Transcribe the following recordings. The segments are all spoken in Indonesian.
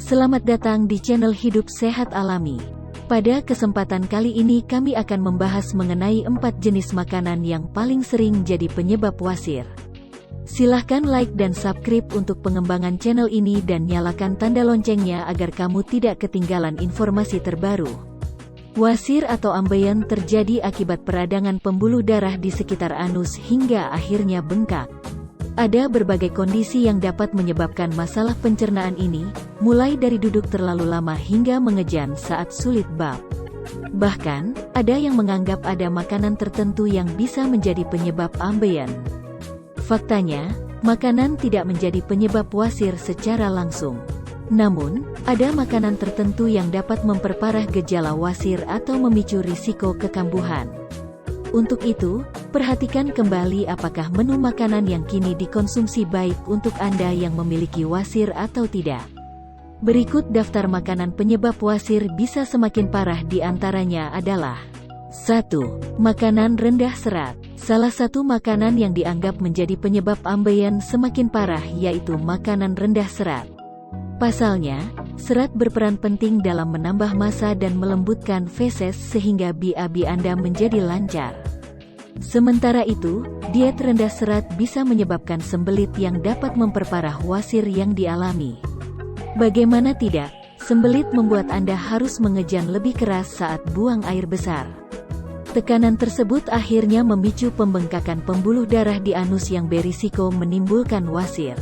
Selamat datang di channel Hidup Sehat Alami. Pada kesempatan kali ini kami akan membahas mengenai 4 jenis makanan yang paling sering jadi penyebab wasir. Silahkan like dan subscribe untuk pengembangan channel ini dan nyalakan tanda loncengnya agar kamu tidak ketinggalan informasi terbaru. Wasir atau ambeien terjadi akibat peradangan pembuluh darah di sekitar anus hingga akhirnya bengkak. Ada berbagai kondisi yang dapat menyebabkan masalah pencernaan ini, mulai dari duduk terlalu lama hingga mengejan saat sulit bab. Bahkan, ada yang menganggap ada makanan tertentu yang bisa menjadi penyebab ambeien. Faktanya, makanan tidak menjadi penyebab wasir secara langsung. Namun, ada makanan tertentu yang dapat memperparah gejala wasir atau memicu risiko kekambuhan. Untuk itu, perhatikan kembali apakah menu makanan yang kini dikonsumsi baik untuk Anda yang memiliki wasir atau tidak. Berikut daftar makanan penyebab wasir bisa semakin parah, di antaranya adalah 1. Makanan rendah serat. Salah satu makanan yang dianggap menjadi penyebab ambeien semakin parah yaitu makanan rendah serat. Pasalnya, serat berperan penting dalam menambah massa dan melembutkan feses sehingga BAB Anda menjadi lancar. Sementara itu, diet rendah serat bisa menyebabkan sembelit yang dapat memperparah wasir yang dialami. Bagaimana tidak, sembelit membuat Anda harus mengejan lebih keras saat buang air besar. Tekanan tersebut akhirnya memicu pembengkakan pembuluh darah di anus yang berisiko menimbulkan wasir.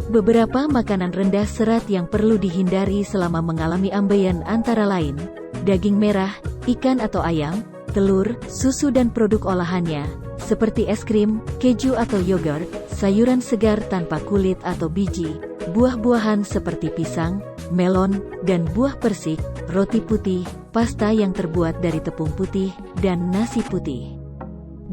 Beberapa makanan rendah serat yang perlu dihindari selama mengalami ambeien antara lain, daging merah, ikan atau ayam, telur, susu dan produk olahannya, seperti es krim, keju atau yogurt, sayuran segar tanpa kulit atau biji, buah-buahan seperti pisang, melon, dan buah persik, roti putih, pasta yang terbuat dari tepung putih, dan nasi putih.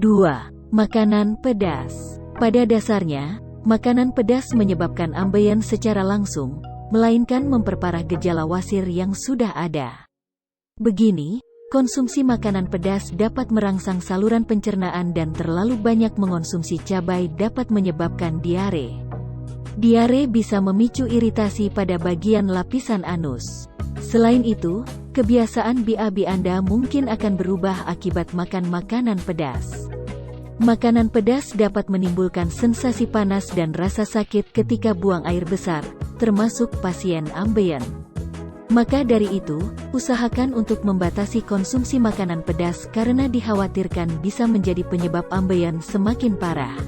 2. Makanan pedas. Pada dasarnya, makanan pedas menyebabkan ambeien secara langsung, melainkan memperparah gejala wasir yang sudah ada. Begini, konsumsi makanan pedas dapat merangsang saluran pencernaan dan terlalu banyak mengonsumsi cabai dapat menyebabkan diare. Diare bisa memicu iritasi pada bagian lapisan anus. Selain itu, kebiasaan BAB Anda mungkin akan berubah akibat makan makanan pedas. Makanan pedas dapat menimbulkan sensasi panas dan rasa sakit ketika buang air besar, termasuk pasien ambeien. Maka dari itu, usahakan untuk membatasi konsumsi makanan pedas karena dikhawatirkan bisa menjadi penyebab ambeien semakin parah.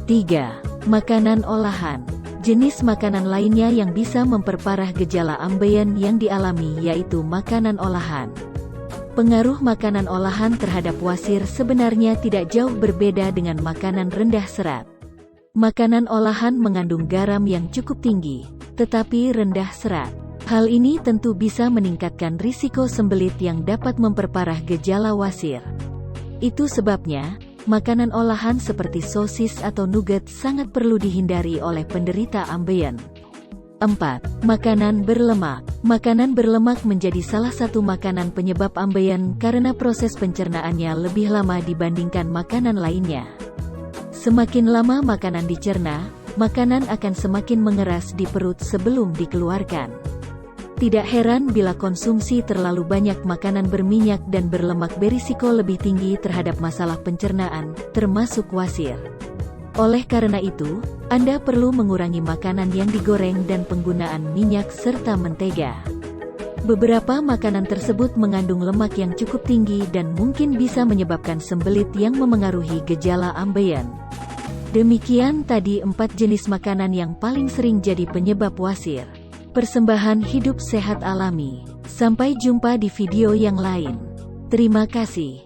3. Makanan olahan. Jenis makanan lainnya yang bisa memperparah gejala ambeien yang dialami yaitu makanan olahan. Pengaruh makanan olahan terhadap wasir sebenarnya tidak jauh berbeda dengan makanan rendah serat. Makanan olahan mengandung garam yang cukup tinggi, tetapi rendah serat. Hal ini tentu bisa meningkatkan risiko sembelit yang dapat memperparah gejala wasir. Itu sebabnya, makanan olahan seperti sosis atau nugget sangat perlu dihindari oleh penderita ambeien. 4. Makanan berlemak. Makanan berlemak menjadi salah satu makanan penyebab ambeien karena proses pencernaannya lebih lama dibandingkan makanan lainnya. Semakin lama makanan dicerna, makanan akan semakin mengeras di perut sebelum dikeluarkan. Tidak heran bila konsumsi terlalu banyak makanan berminyak dan berlemak berisiko lebih tinggi terhadap masalah pencernaan, termasuk wasir. Oleh karena itu, Anda perlu mengurangi makanan yang digoreng dan penggunaan minyak serta mentega. Beberapa makanan tersebut mengandung lemak yang cukup tinggi dan mungkin bisa menyebabkan sembelit yang memengaruhi gejala ambeien. Demikian tadi 4 jenis makanan yang paling sering jadi penyebab wasir. Persembahan Hidup Sehat Alami. Sampai jumpa di video yang lain. Terima kasih.